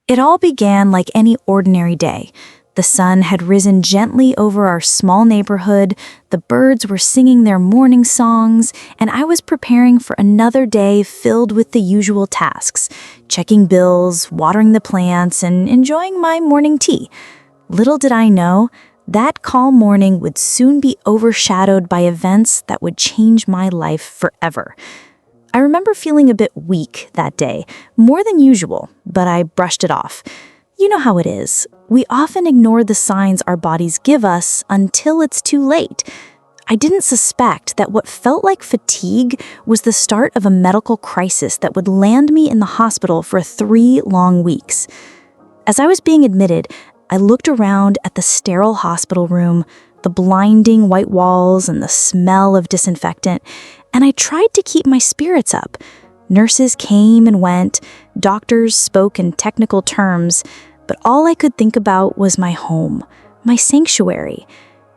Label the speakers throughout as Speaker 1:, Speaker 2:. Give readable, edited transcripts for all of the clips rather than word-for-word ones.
Speaker 1: It all began like any ordinary day. The sun had risen gently over our small neighborhood, the birds were singing their morning songs, and I was preparing for another day filled with the usual tasks, checking bills, watering the plants, and enjoying my morning tea. Little did I know, that calm morning would soon be overshadowed by events that would change my life forever. I remember feeling a bit weak that day, more than usual, but I brushed it off. You know how it is. We often ignore the signs our bodies give us until it's too late. I didn't suspect that what felt like fatigue was the start of a medical crisis that would land me in the hospital for 3 long weeks. As I was being admitted, I looked around at the sterile hospital room, the blinding white walls and the smell of disinfectant, and I tried to keep my spirits up. Nurses came and went, doctors spoke in technical terms, but all I could think about was my home, my sanctuary,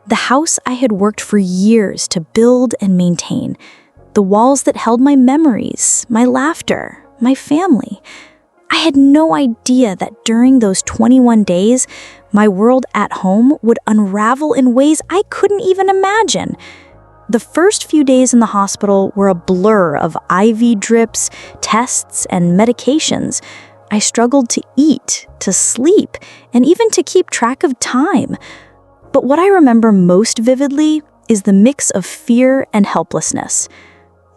Speaker 1: the house I had worked for years to build and maintain, the walls that held my memories, my laughter, my family. I had no idea that during those 21 days, my world at home would unravel in ways I couldn't even imagine. The first few days in the hospital were a blur of IV drips, tests, and medications. I struggled to eat, to sleep, and even to keep track of time. But what I remember most vividly is the mix of fear and helplessness.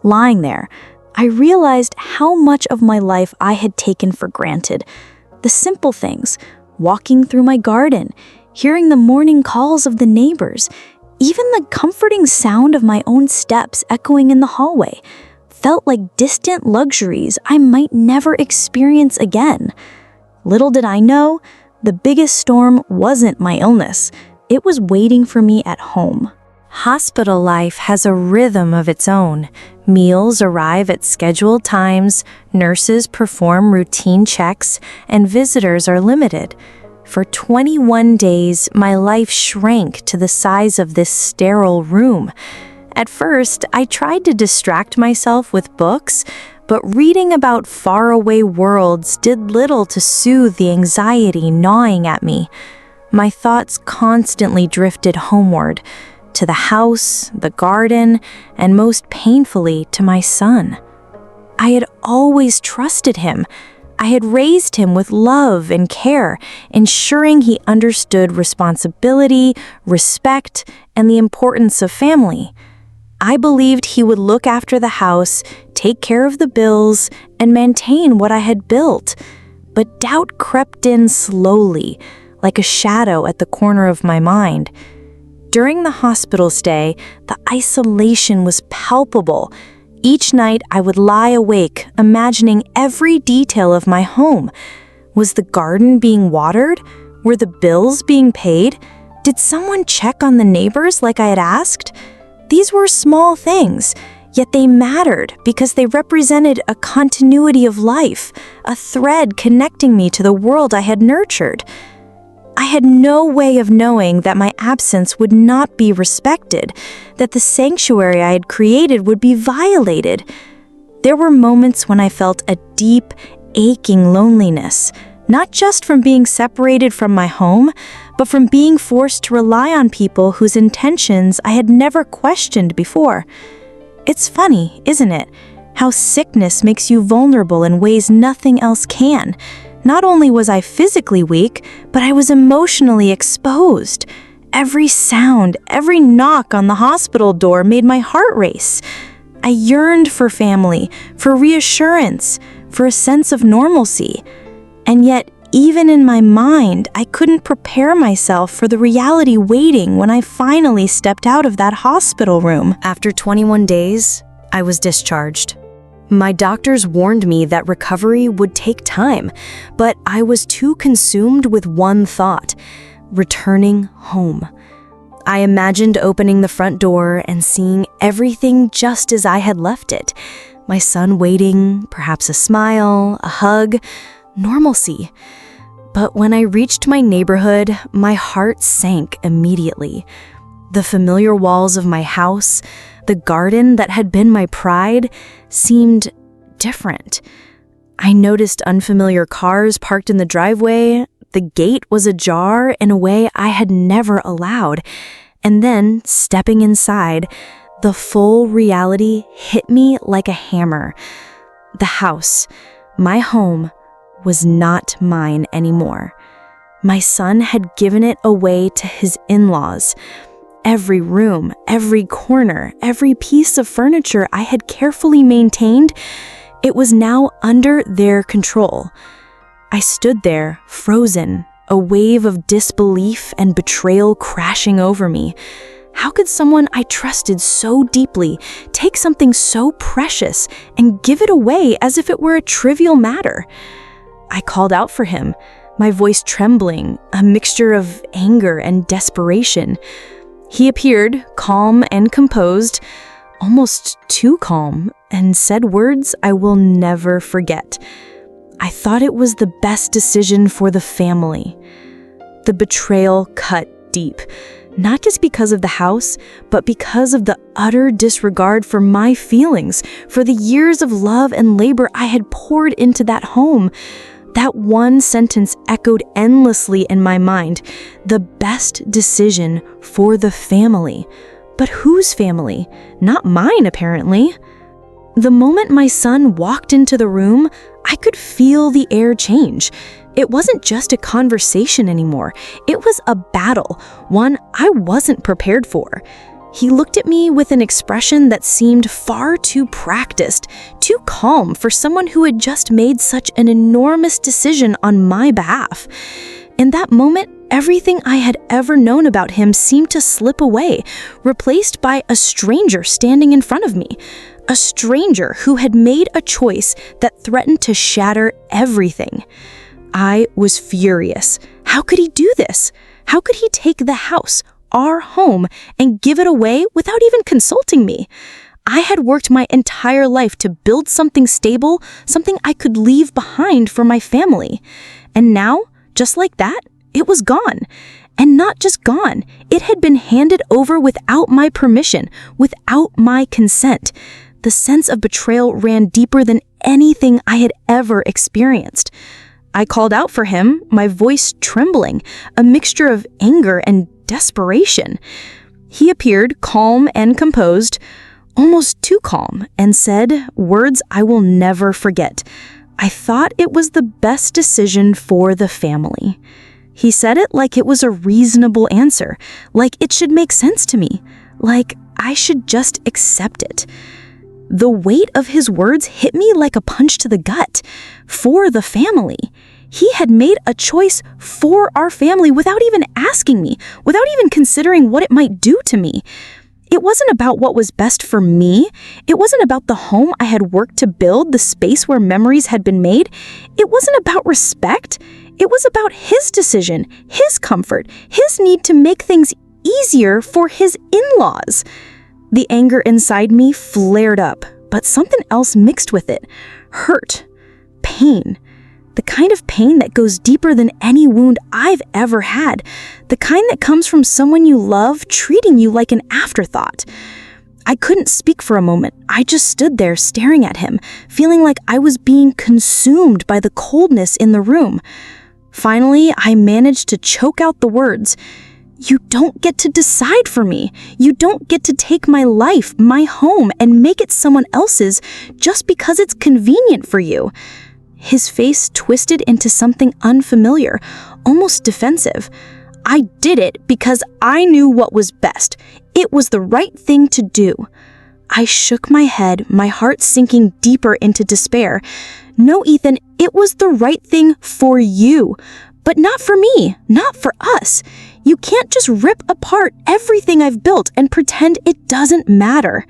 Speaker 1: Lying there, I realized how much of my life I had taken for granted. The simple things, walking through my garden, hearing the morning calls of the neighbors, even the comforting sound of my own steps echoing in the hallway, felt like distant luxuries I might never experience again. Little did I know, the biggest storm wasn't my illness. It was waiting for me at home. Hospital life has a rhythm of its own. Meals arrive at scheduled times, nurses perform routine checks, and visitors are limited. For 21 days, my life shrank to the size of this sterile room. At first, I tried to distract myself with books, but reading about faraway worlds did little to soothe the anxiety gnawing at me. My thoughts constantly drifted homeward, to the house, the garden, and most painfully to my son. I had always trusted him. I had raised him with love and care, ensuring he understood responsibility, respect, and the importance of family. I believed he would look after the house, take care of the bills, and maintain what I had built. But doubt crept in slowly, like a shadow at the corner of my mind. During the hospital stay, the isolation was palpable. Each night I would lie awake, imagining every detail of my home. Was the garden being watered? Were the bills being paid? Did someone check on the neighbors like I had asked? These were small things, yet they mattered because they represented a continuity of life, a thread connecting me to the world I had nurtured. I had no way of knowing that my absence would not be respected, that the sanctuary I had created would be violated. There were moments when I felt a deep, aching loneliness, not just from being separated from my home, but from being forced to rely on people whose intentions I had never questioned before. It's funny, isn't it, how sickness makes you vulnerable in ways nothing else can. Not only was I physically weak, but I was emotionally exposed. Every sound, every knock on the hospital door made my heart race. I yearned for family, for reassurance, for a sense of normalcy. And yet, even in my mind, I couldn't prepare myself for the reality waiting when I finally stepped out of that hospital room. After 21 days, I was discharged. My doctors warned me that recovery would take time, but I was too consumed with one thought: returning home. I imagined opening the front door and seeing everything just as I had left it. My son waiting, perhaps a smile, a hug, normalcy. But when I reached my neighborhood, my heart sank immediately. The familiar walls of my house, the garden that had been my pride, seemed different. I noticed unfamiliar cars parked in the driveway. The gate was ajar in a way I had never allowed. And then, stepping inside, the full reality hit me like a hammer. The house, my home, was not mine anymore. My son had given it away to his in-laws. Every room, every corner, every piece of furniture I had carefully maintained, it was now under their control. I stood there, frozen, a wave of disbelief and betrayal crashing over me. How could someone I trusted so deeply take something so precious and give it away as if it were a trivial matter? I called out for him, my voice trembling, a mixture of anger and desperation. He appeared, calm and composed, almost too calm, and said words I will never forget. I thought it was the best decision for the family. The betrayal cut deep, not just because of the house, but because of the utter disregard for my feelings, for the years of love and labor I had poured into that home. That one sentence echoed endlessly in my mind. The best decision for the family. But whose family? Not mine, apparently. The moment my son walked into the room, I could feel the air change. It wasn't just a conversation anymore. It was a battle, one I wasn't prepared for. He looked at me with an expression that seemed far too practiced, too calm for someone who had just made such an enormous decision on my behalf. In that moment, everything I had ever known about him seemed to slip away, replaced by a stranger standing in front of me. A stranger who had made a choice that threatened to shatter everything. I was furious. How could he do this? How could he take the house, our home, and give it away without even consulting me? I had worked my entire life to build something stable, something I could leave behind for my family. And now, just like that, it was gone. And not just gone, it had been handed over without my permission, without my consent. The sense of betrayal ran deeper than anything I had ever experienced. I called out for him, my voice trembling, a mixture of anger and desperation. He appeared calm and composed, almost too calm, and said words I will never forget. I thought it was the best decision for the family. He said it like it was a reasonable answer, like it should make sense to me, like I should just accept it. The weight of his words hit me like a punch to the gut. For the family. He had made a choice for our family without even asking me, without even considering what it might do to me. It wasn't about what was best for me. It wasn't about the home I had worked to build, the space where memories had been made. It wasn't about respect. It was about his decision, his comfort, his need to make things easier for his in-laws. The anger inside me flared up, but something else mixed with it. Hurt. Pain. The kind of pain that goes deeper than any wound I've ever had. The kind that comes from someone you love treating you like an afterthought. I couldn't speak for a moment. I just stood there staring at him, feeling like I was being consumed by the coldness in the room. Finally, I managed to choke out the words. You don't get to decide for me. You don't get to take my life, my home, and make it someone else's just because it's convenient for you. His face twisted into something unfamiliar, almost defensive. I did it because I knew what was best. It was the right thing to do. I shook my head, my heart sinking deeper into despair. No, Ethan, it was the right thing for you, but not for me, not for us. You can't just rip apart everything I've built and pretend it doesn't matter.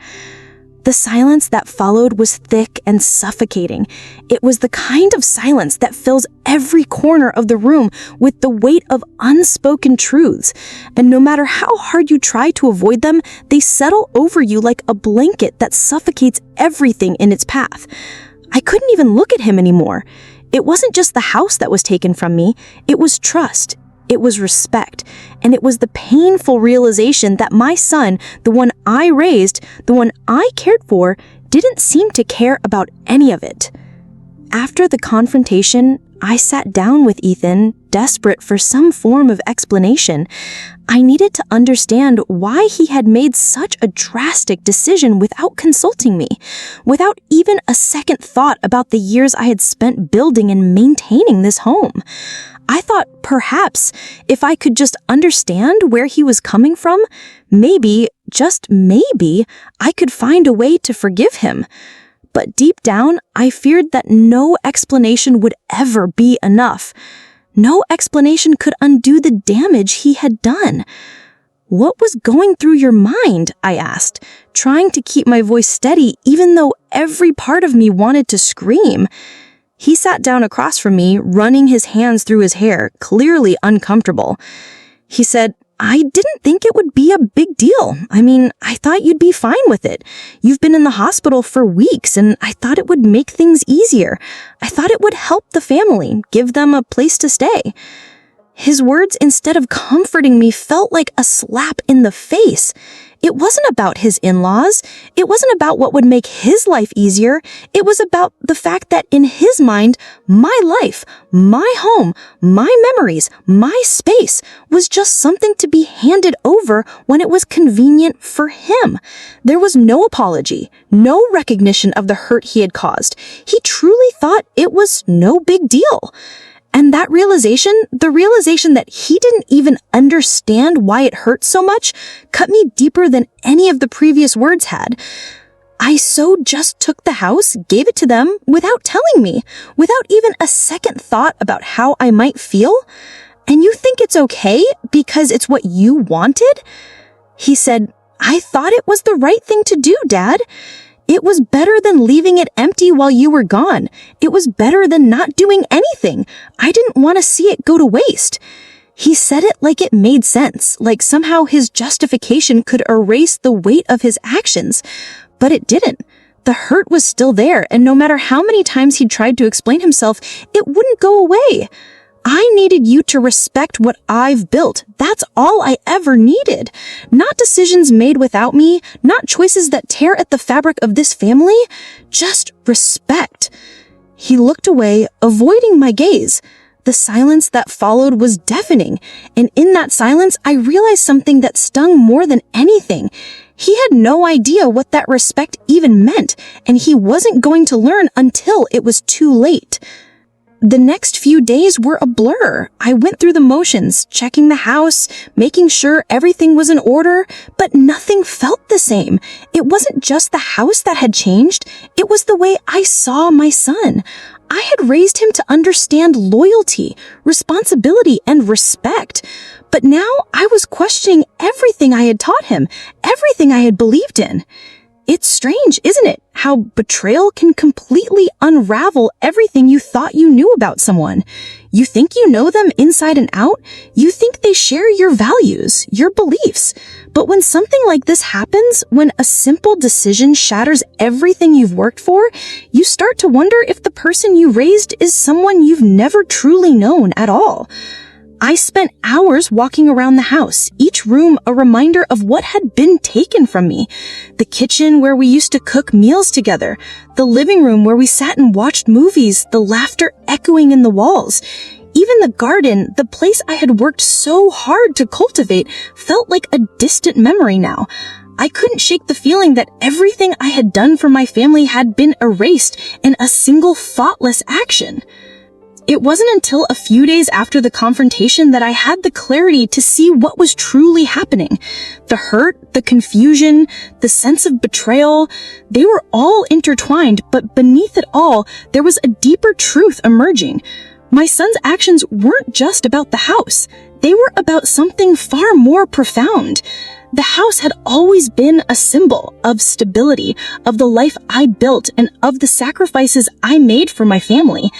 Speaker 1: The silence that followed was thick and suffocating. It was the kind of silence that fills every corner of the room with the weight of unspoken truths. And no matter how hard you try to avoid them, they settle over you like a blanket that suffocates everything in its path. I couldn't even look at him anymore. It wasn't just the house that was taken from me. It was trust. It was respect, and it was the painful realization that my son, the one I raised, the one I cared for, didn't seem to care about any of it. After the confrontation, I sat down with Ethan, desperate for some form of explanation. I needed to understand why he had made such a drastic decision without consulting me, without even a second thought about the years I had spent building and maintaining this home. I thought perhaps if I could just understand where he was coming from, maybe, just maybe, I could find a way to forgive him. But deep down, I feared that no explanation would ever be enough. No explanation could undo the damage he had done. "What was going through your mind?" I asked, trying to keep my voice steady even though every part of me wanted to scream. He sat down across from me, running his hands through his hair, clearly uncomfortable. He said, "I didn't think it would be a big deal. I mean, I thought you'd be fine with it. You've been in the hospital for weeks, and I thought it would make things easier. I thought it would help the family, give them a place to stay." His words, instead of comforting me, felt like a slap in the face. It wasn't about his in-laws. It wasn't about what would make his life easier. It was about the fact that in his mind, my life, my home, my memories, my space was just something to be handed over when it was convenient for him. There was no apology, no recognition of the hurt he had caused. He truly thought it was no big deal. And that realization, the realization that he didn't even understand why it hurt so much, cut me deeper than any of the previous words had. I just took the house, gave it to them, without telling me, without even a second thought about how I might feel. "And you think it's okay because it's what you wanted?" He said, "I thought it was the right thing to do, Dad. It was better than leaving it empty while you were gone. It was better than not doing anything. I didn't want to see it go to waste." He said it like it made sense, like somehow his justification could erase the weight of his actions. But it didn't. The hurt was still there, and no matter how many times he tried to explain himself, it wouldn't go away. "I needed you to respect what I've built. That's all I ever needed. Not decisions made without me, not choices that tear at the fabric of this family. Just respect." He looked away, avoiding my gaze. The silence that followed was deafening, and in that silence, I realized something that stung more than anything. He had no idea what that respect even meant, and he wasn't going to learn until it was too late. The next few days were a blur. I went through the motions, checking the house, making sure everything was in order, but nothing felt the same. It wasn't just the house that had changed. It was the way I saw my son. I had raised him to understand loyalty, responsibility, and respect. But now I was questioning everything I had taught him, everything I had believed in. It's strange, isn't it, how betrayal can completely unravel everything you thought you knew about someone. You think you know them inside and out. You think they share your values, your beliefs. But when something like this happens, when a simple decision shatters everything you've worked for, you start to wonder if the person you raised is someone you've never truly known at all. I spent hours walking around the house, each room a reminder of what had been taken from me. The kitchen where we used to cook meals together, the living room where we sat and watched movies, the laughter echoing in the walls. Even the garden, the place I had worked so hard to cultivate, felt like a distant memory now. I couldn't shake the feeling that everything I had done for my family had been erased in a single thoughtless action. It wasn't until a few days after the confrontation that I had the clarity to see what was truly happening. The hurt, the confusion, the sense of betrayal, they were all intertwined, but beneath it all, there was a deeper truth emerging. My son's actions weren't just about the house. They were about something far more profound. The house had always been a symbol of stability, of the life I built, and of the sacrifices I made for my family.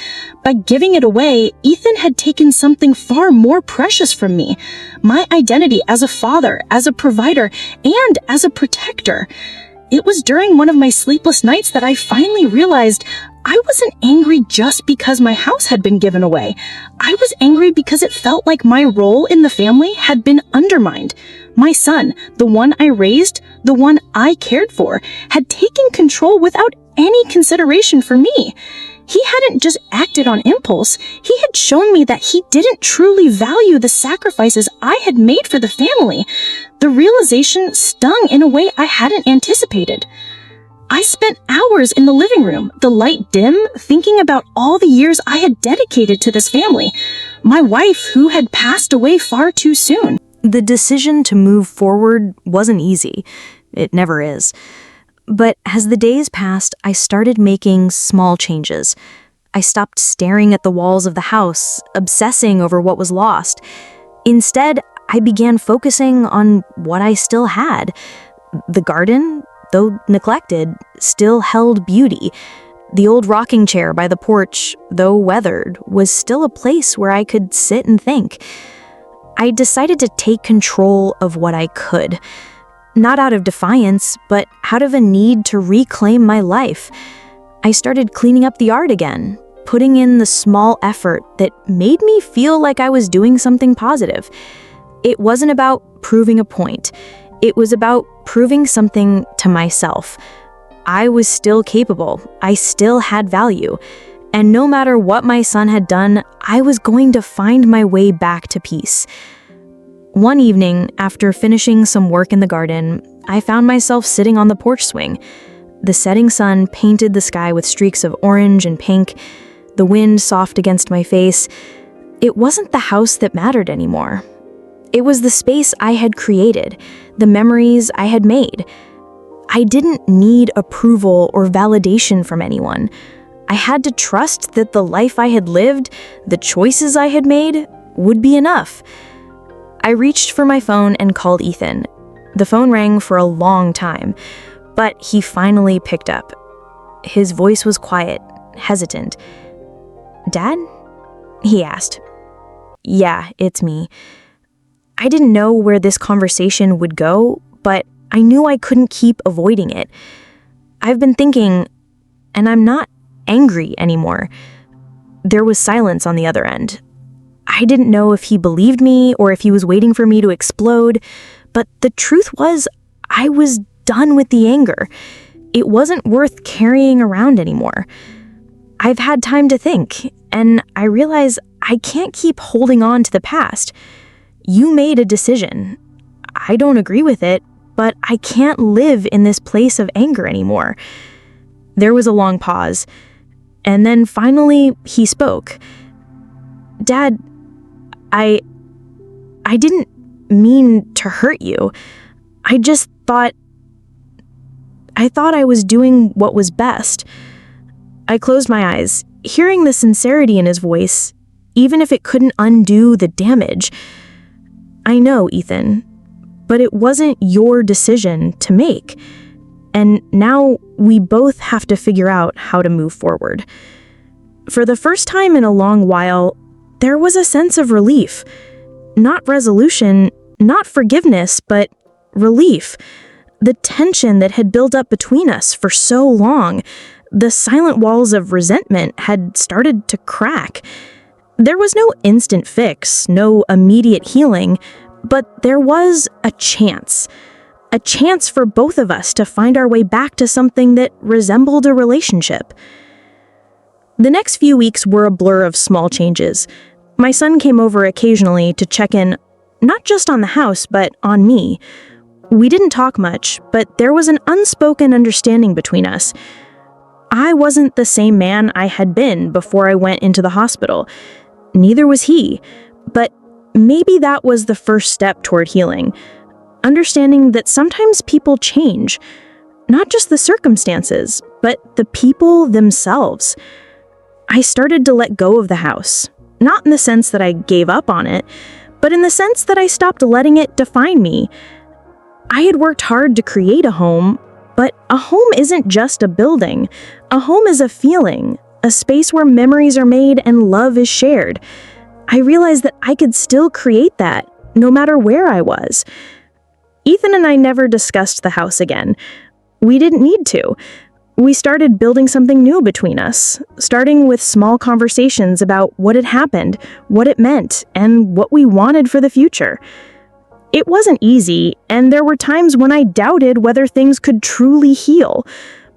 Speaker 1: By giving it away, Ethan had taken something far more precious from me, my identity as a father, as a provider, and as a protector. It was during one of my sleepless nights that I finally realized I wasn't angry just because my house had been given away. I was angry because it felt like my role in the family had been undermined. My son, the one I raised, the one I cared for, had taken control without any consideration for me.
Speaker 2: He hadn't just acted on impulse, he had shown me that he didn't truly value the sacrifices I had made for the family. The realization stung in a way I hadn't anticipated. I spent hours in the living room, the light dim, thinking about all the years I had dedicated to this family, my wife who had passed away far too soon.
Speaker 1: The decision to move forward wasn't easy. It never is. But as the days passed, I started making small changes. I stopped staring at the walls of the house, obsessing over what was lost. Instead, I began focusing on what I still had. The garden, though neglected, still held beauty. The old rocking chair by the porch, though weathered, was still a place where I could sit and think. I decided to take control of what I could. Not out of defiance, but out of a need to reclaim my life. I started cleaning up the art again, putting in the small effort that made me feel like I was doing something positive. It wasn't about proving a point. It was about proving something to myself. I was still capable. I still had value. And no matter what my son had done, I was going to find my way back to peace. One evening, after finishing some work in the garden, I found myself sitting on the porch swing. The setting sun painted the sky with streaks of orange and pink, the wind soft against my face. It wasn't the house that mattered anymore. It was the space I had created, the memories I had made. I didn't need approval or validation from anyone. I had to trust that the life I had lived, the choices I had made, would be enough. I reached for my phone and called Ethan. The phone rang for a long time, but he finally picked up. His voice was quiet, hesitant. "Dad?" he asked. "Yeah, it's me." I didn't know where this conversation would go, but I knew I couldn't keep avoiding it. I've been thinking, and I'm not angry anymore. There was silence on the other end. I didn't know if he believed me or if he was waiting for me to explode, but the truth was, I was done with the anger. It wasn't worth carrying around anymore. I've had time to think, and I realize I can't keep holding on to the past. You made a decision. I don't agree with it, but I can't live in this place of anger anymore. There was a long pause, and then finally he spoke. "Dad, I didn't mean to hurt you. I thought I was doing what was best." I closed my eyes, hearing the sincerity in his voice, even if it couldn't undo the damage. "I know, Ethan, but it wasn't your decision to make. And now we both have to figure out how to move forward." For the first time in a long while, there was a sense of relief. Not resolution, not forgiveness, but relief. The tension that had built up between us for so long, the silent walls of resentment had started to crack. There was no instant fix, no immediate healing, but there was a chance for both of us to find our way back to something that resembled a relationship. The next few weeks were a blur of small changes. My son came over occasionally to check in, not just on the house, but on me. We didn't talk much, but there was an unspoken understanding between us. I wasn't the same man I had been before I went into the hospital. Neither was he, but maybe that was the first step toward healing. Understanding that sometimes people change, not just the circumstances, but the people themselves. I started to let go of the house, not in the sense that I gave up on it, but in the sense that I stopped letting it define me. I had worked hard to create a home, but a home isn't just a building. A home is a feeling, a space where memories are made and love is shared. I realized that I could still create that, no matter where I was. Ethan and I never discussed the house again. We didn't need to. We started building something new between us, starting with small conversations about what had happened, what it meant, and what we wanted for the future. It wasn't easy, and there were times when I doubted whether things could truly heal.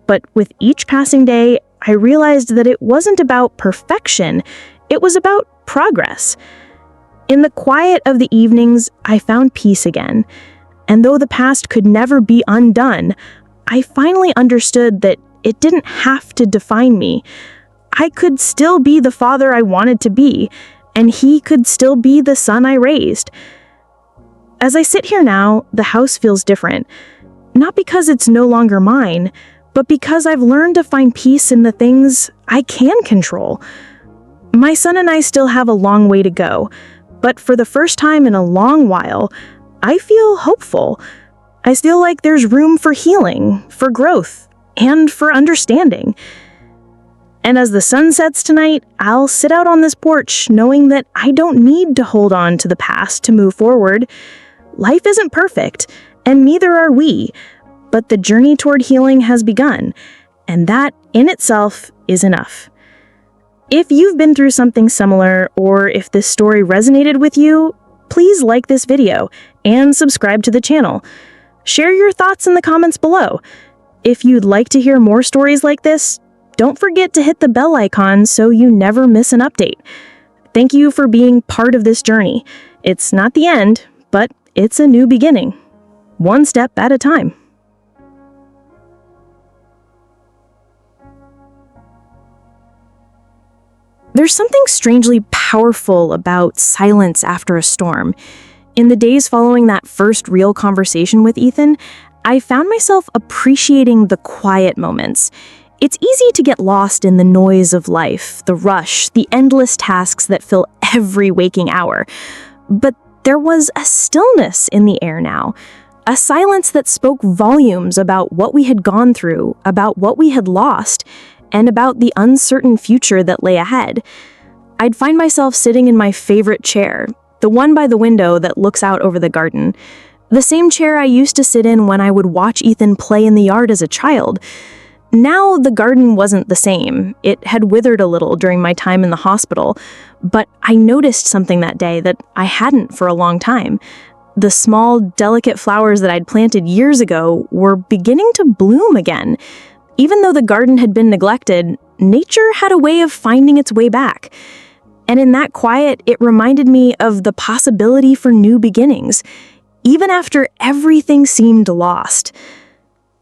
Speaker 1: But with each passing day,
Speaker 2: I realized that it wasn't about perfection, it was about progress. In the quiet of the evenings, I found peace again. And though the past could never be undone, I finally understood that it didn't have to define me. I could still be the father I wanted to be, and he could still be the son I raised. As I sit here now, the house feels different. Not because it's no longer mine, but because I've learned to find peace in the things I can control. My son and I still have a long way to go, but for the first time in a long while, I feel hopeful. I feel like there's room for healing, for growth, and for understanding. And as the sun sets tonight, I'll sit out on this porch knowing that I don't need to hold on to the past to move forward. Life isn't perfect, and neither are we, but the journey toward healing has begun, and that in itself is enough. If you've been through something similar, or if this story resonated with you, please like this video and subscribe to the channel. Share your thoughts in the comments below. If you'd like to hear more stories like this, don't forget to hit the bell icon so you never miss an update. Thank you for being part of this journey. It's not the end, but it's a new beginning. One step at a time. There's something strangely powerful about silence after a storm. In the days following that first real conversation with Ethan, I found myself appreciating the quiet moments. It's easy to get lost in the noise of life, the rush, the endless tasks that fill every waking hour. But there was a stillness in the air now, a silence that spoke volumes about what we had gone through, about what we had lost, and about the uncertain future that lay ahead. I'd find myself sitting in my favorite chair, the one by the window that looks out over the garden, the same chair I used to sit in when I would watch Ethan play in the yard as a child. Now the garden wasn't the same. It had withered a little during my time in the hospital, but I noticed something that day that I hadn't for a long time. The small, delicate flowers that I'd planted years ago were beginning to bloom again. Even though the garden had been neglected, nature had a way of finding its way back. And in that quiet, it reminded me of the possibility for new beginnings, even after everything seemed lost.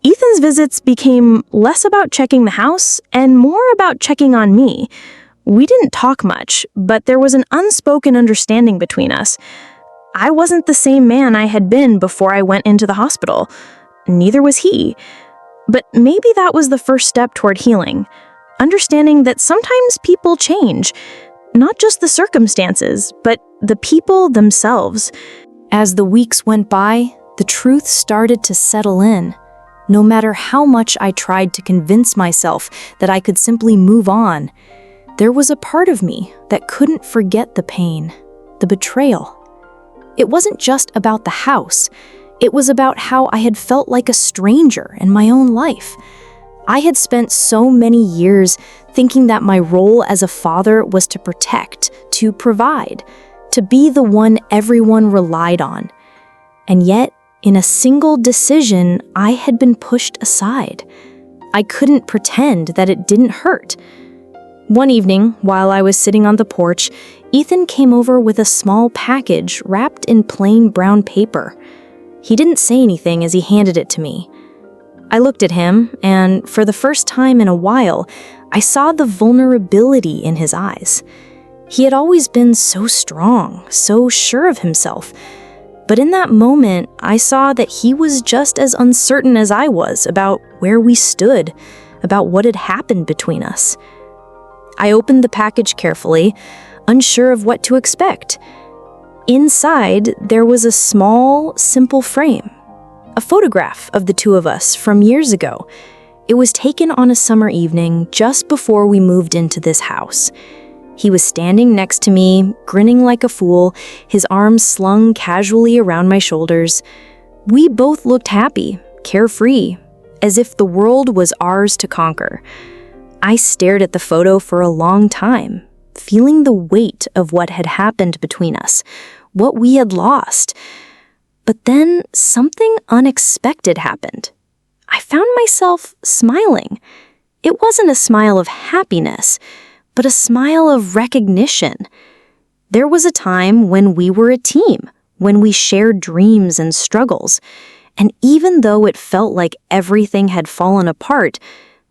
Speaker 2: Ethan's visits became less about checking the house and more about checking on me. We didn't talk much, but there was an unspoken understanding between us. I wasn't the same man I had been before I went into the hospital. Neither was he. But maybe that was the first step toward healing, understanding that sometimes people change, not just the circumstances, but the people themselves.
Speaker 1: As the weeks went by, the truth started to settle in. No matter how much I tried to convince myself that I could simply move on, there was a part of me that couldn't forget the pain, the betrayal. It wasn't just about the house. It was about how I had felt like a stranger in my own life. I had spent so many years thinking that my role as a father was to protect, to provide, to be the one everyone relied on. And yet, in a single decision, I had been pushed aside. I couldn't pretend that it didn't hurt. One evening, while I was sitting on the porch, Ethan came over with a small package wrapped in plain brown paper. He didn't say anything as he handed it to me. I looked at him, and for the first time in a while, I saw the vulnerability in his eyes. He had always been so strong, so sure of himself. But in that moment, I saw that he was just as uncertain as I was about where we stood, about what had happened between us. I opened the package carefully, unsure of what to expect. Inside, there was a small, simple frame, a photograph of the two of us from years ago. It was taken on a summer evening just before we moved into this house. He was standing next to me, grinning like a fool, his arms slung casually around my shoulders. We both looked happy, carefree, as if the world was ours to conquer. I stared at the photo for a long time, feeling the weight of what had happened between us, what we had lost. But then something unexpected happened. I found myself smiling. It wasn't a smile of happiness, but a smile of recognition. There was a time when we were a team, when we shared dreams and struggles, and even though it felt like everything had fallen apart,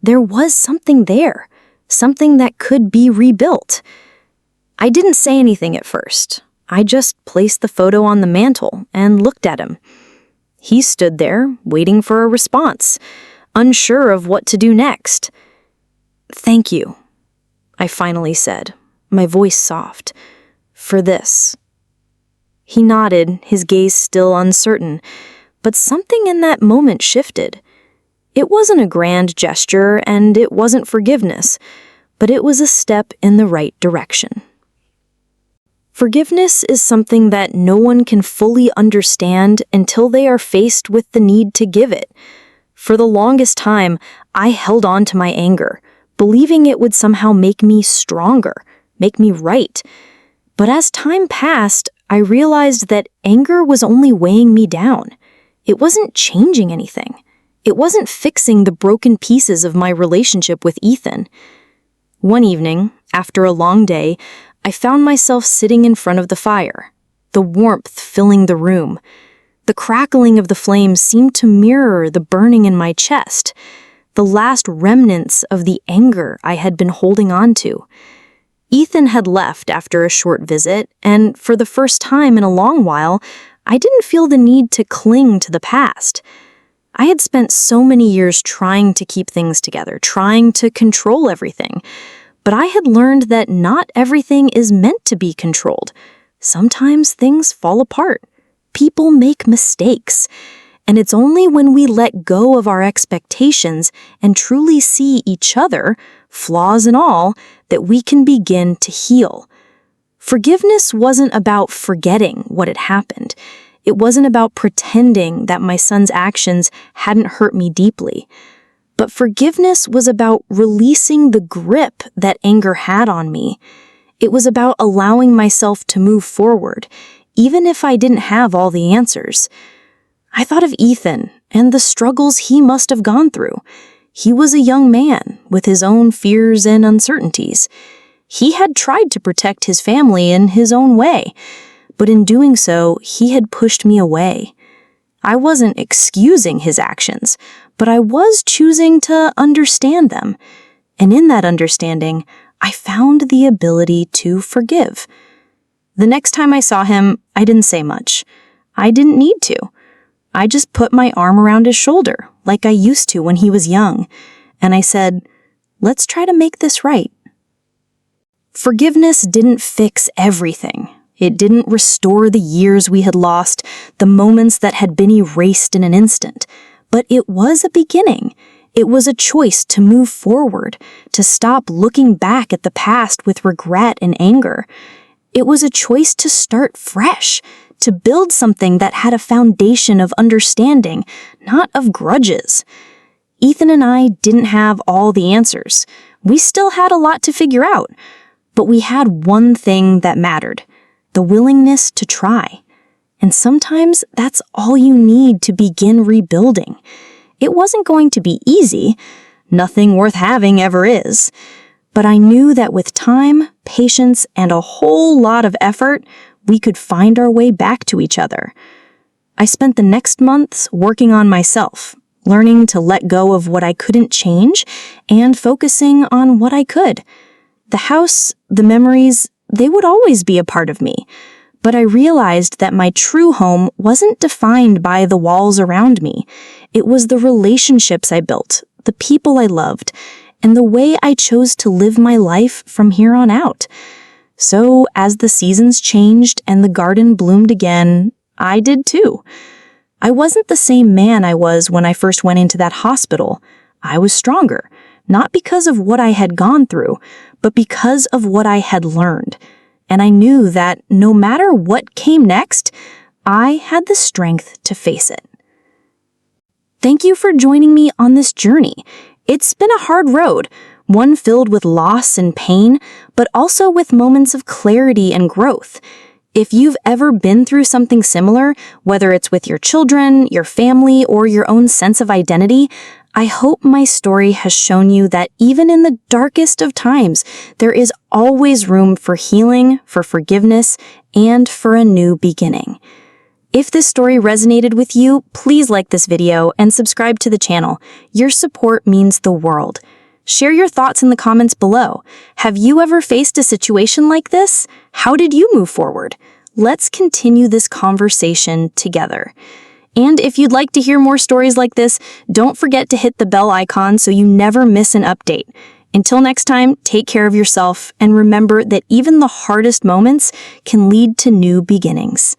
Speaker 1: there was something there, something that could be rebuilt. I didn't say anything at first. I just placed the photo on the mantle and looked at him. He stood there, waiting for a response, unsure of what to do next. "Thank you," I finally said, my voice soft, "for this." He nodded, his gaze still uncertain, but something in that moment shifted. It wasn't a grand gesture, and it wasn't forgiveness, but it was a step in the right direction. Forgiveness is something that no one can fully understand until they are faced with the need to give it. For the longest time, I held on to my anger, believing it would somehow make me stronger, make me right. But as time passed, I realized that anger was only weighing me down. It wasn't changing anything. It wasn't fixing the broken pieces of my relationship with Ethan. One evening, after a long day, I found myself sitting in front of the fire, the warmth filling the room. The crackling of the flames seemed to mirror the burning in my chest, the last remnants of the anger I had been holding on to. Ethan had left after a short visit, and for the first time in a long while, I didn't feel the need to cling to the past. I had spent so many years trying to keep things together, trying to control everything. But I had learned that not everything is meant to be controlled. Sometimes things fall apart. People make mistakes. And it's only when we let go of our expectations and truly see each other, flaws and all, that we can begin to heal. Forgiveness wasn't about forgetting what had happened. It wasn't about pretending that my son's actions hadn't hurt me deeply. But forgiveness was about releasing the grip that anger had on me. It was about allowing myself to move forward, even if I didn't have all the answers. I thought of Ethan and the struggles he must have gone through. He was a young man with his own fears and uncertainties. He had tried to protect his family in his own way, but in doing so, he had pushed me away. I wasn't excusing his actions, but I was choosing to understand them. And in that understanding, I found the ability to forgive. The next time I saw him, I didn't say much. I didn't need to. I just put my arm around his shoulder, like I used to when he was young, and I said, "Let's try to make this right." Forgiveness didn't fix everything. It didn't restore the years we had lost, the moments that had been erased in an instant. But it was a beginning. It was a choice to move forward, to stop looking back at the past with regret and anger. It was a choice to start fresh, to build something that had a foundation of understanding, not of grudges. Ethan and I didn't have all the answers. We still had a lot to figure out. But we had one thing that mattered: the willingness to try. And sometimes that's all you need to begin rebuilding. It wasn't going to be easy. Nothing worth having ever is. But I knew that with time, patience, and a whole lot of effort, we could find our way back to each other. I spent the next months working on myself, learning to let go of what I couldn't change and focusing on what I could. The house, the memories, they would always be a part of me. But I realized that my true home wasn't defined by the walls around me. It was the relationships I built, the people I loved, and the way I chose to live my life from here on out. So, as the seasons changed and the garden bloomed again, I did too. I wasn't the same man I was when I first went into that hospital. I was stronger, not because of what I had gone through, but because of what I had learned. And I knew that no matter what came next, I had the strength to face it. Thank you for joining me on this journey. It's been a hard road, one filled with loss and pain, but also with moments of clarity and growth. If you've ever been through something similar, whether it's with your children, your family, or your own sense of identity, I hope my story has shown you that even in the darkest of times, there is always room for healing, for forgiveness, and for a new beginning. If this story resonated with you, please like this video and subscribe to the channel. Your support means the world. Share your thoughts in the comments below. Have you ever faced a situation like this? How did you move forward? Let's continue this conversation together. And if you'd like to hear more stories like this, don't forget to hit the bell icon so you never miss an update. Until next time, take care of yourself and remember that even the hardest moments can lead to new beginnings.